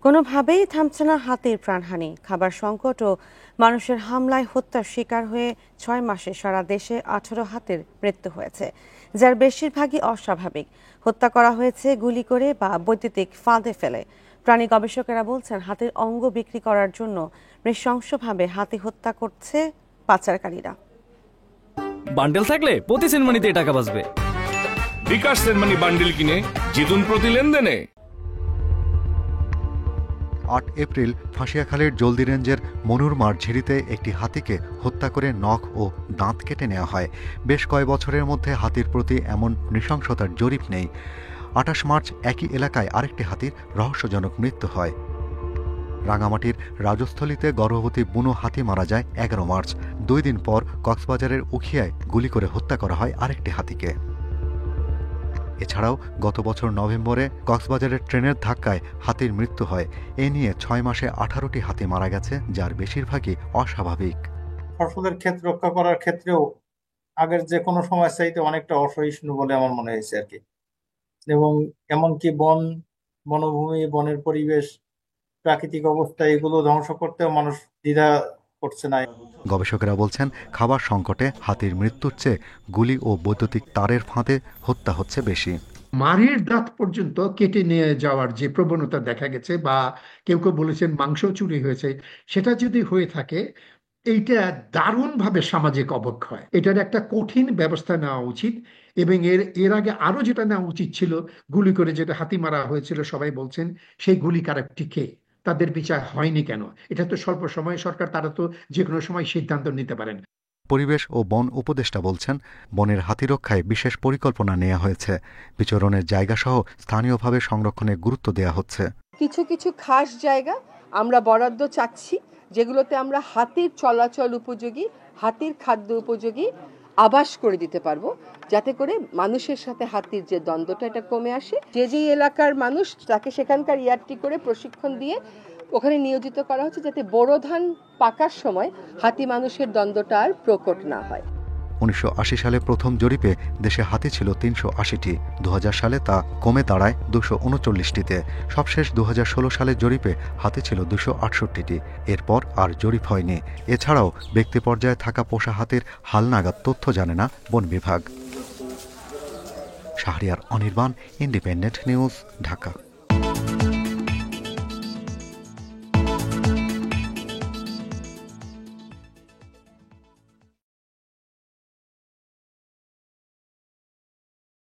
কোনোভাবেই থামছে না হাতির প্রাণহানি, খাবার সংকট ও মানুষের হামলায় হত্যার শিকার হয়ে 6 মাসে সারা দেশে 18 হাতির মৃত্যু হয়েছে, যার বেশিরভাগই অস্বাভাবিক। হত্যা করা হয়েছে গুলি করে বা বৈদ্যুতিক ফাঁদে ফেলে। প্রাণী গবেষকেরা বলছেন, হাতির অঙ্গ বিক্রি করার জন্য নৃশংসভাবে হাতি হত্যা করছে পাচারকারীরা। বান্ডেল থাকলে প্রতি সেনমানিতে টাকা বাঁচবে। বিকাশ সেনমানি বান্ডেল কিনে জিতুন প্রতি লেনদেনে। 8 এপ্রিল ফাঁসিয়াখালীর জলদি রেঞ্জের মনুরমার ঝিরিতে একটি হাতিকে হত্যা করে নখ ও দাঁত কেটে নেওয়া হয়। বেশ কয়েক বছরের মধ্যে হাতির প্রতি এমন নৃশংসতার জরিপ নেই। 28 মার্চ একই এলাকায় আরেকটি হাতির রহস্যজনক মৃত্যু হয়। রাঙামাটির রাজস্থলীতে গর্ভবতী বুনো হাতি মারা যায় 11 মার্চ। 2 দিন পর কক্সবাজারের উখিয়ায় গুলি করে হত্যা করা হয় আরেকটি হাতিকে। এছাড়াও গত বছর নভেম্বরে কক্সবাজারের ট্রেনের ধাক্কায় হাতির মৃত্যু হয়। এ নিয়ে 6 মাসে 18টি হাতি মারা গেছে, যার বেশিরভাগই অস্বাভাবিক। ফসলের ক্ষেত রক্ষা করার ক্ষেত্রেও আগের যে কোনো সময় চাইতে অনেকটা অসহিষ্ণু বলে আমার মনে হয়েছে আর কি। এবং এমনকি বনভূমি, বনের পরিবেশ, প্রাকৃতিক অবস্থা এগুলো ধ্বংস করতেও মানুষ দ্বিধা করছে না। গবেষকেরা বলছেন, খাবার সংকটে হাতির মৃত্যুর চেয়ে গুলি ও বৈদ্যুতিক তারের ফাঁদে হত্যা হচ্ছে বেশি। মাড়ির দাঁত পর্যন্ত কেটে নিয়ে যাওয়ার যে প্রবণতা দেখা গেছে, বা কেউ কেউ বলেছেন মাংস চুরি হয়েছে, সেটা যদি হয়ে থাকে এইটা দারুণভাবে সামাজিক অবক্ষয়। এটার একটা কঠিন ব্যবস্থা নেওয়া উচিত। এবং এর আগে আরো যেটা নেওয়া উচিত ছিল, গুলি করে যেটা হাতি মারা হয়েছিল, সবাই বলছেন সেই গুলিকারকটি কে, তাদের বিচার হয়নি কেন? এটা তো স্বল্প সময় সরকার, তারা তো যে কোনো সময় সিদ্ধান্ত নিতে পারেন। পরিবেশ ও বন উপদেষ্টা বলছেন, বনের হাতি রক্ষায় বিশেষ পরিকল্পনা নেওয়া হয়েছে। বিচরণের জায়গাসহ স্থানীয়ভাবে সংরক্ষণে গুরুত্ব দেওয়া হচ্ছে। কিছু কিছু খাস জায়গা আমরা বরাদ্দ চাচ্ছি, যেগুলোতে আমরা হাতির চলাচল উপযোগী, হাতির খাদ্য উপযোগী আবাস করে দিতে পারবো, যাতে করে মানুষের সাথে হাতির যে দ্বন্দ্বটা এটা কমে আসে। যে এলাকার মানুষ, তাকে সেখানকার ইয়ারটি করে প্রশিক্ষণ দিয়ে ওখানে নিয়োজিত করা হচ্ছে, যাতে বোরো ধান পাকার সময় হাতি মানুষের দ্বন্দ্বটা আর প্রকট না হয়। 1980 সালে প্রথম জরিপে দেশে হাতি ছিল 380টি। 2000 সালে তা কমে দাঁড়ায় 239টিতে। সবশেষ 2016 সালের জরিপে হাতি ছিল 268টি। এরপর আর জরিপ হয়নি। এছাড়াও ব্যক্তি পর্যায়ে থাকা পোষা হাতির হালনাগাদ তথ্য জানে না বন বিভাগ। Shahriar Anirban, independent news, Dhaka.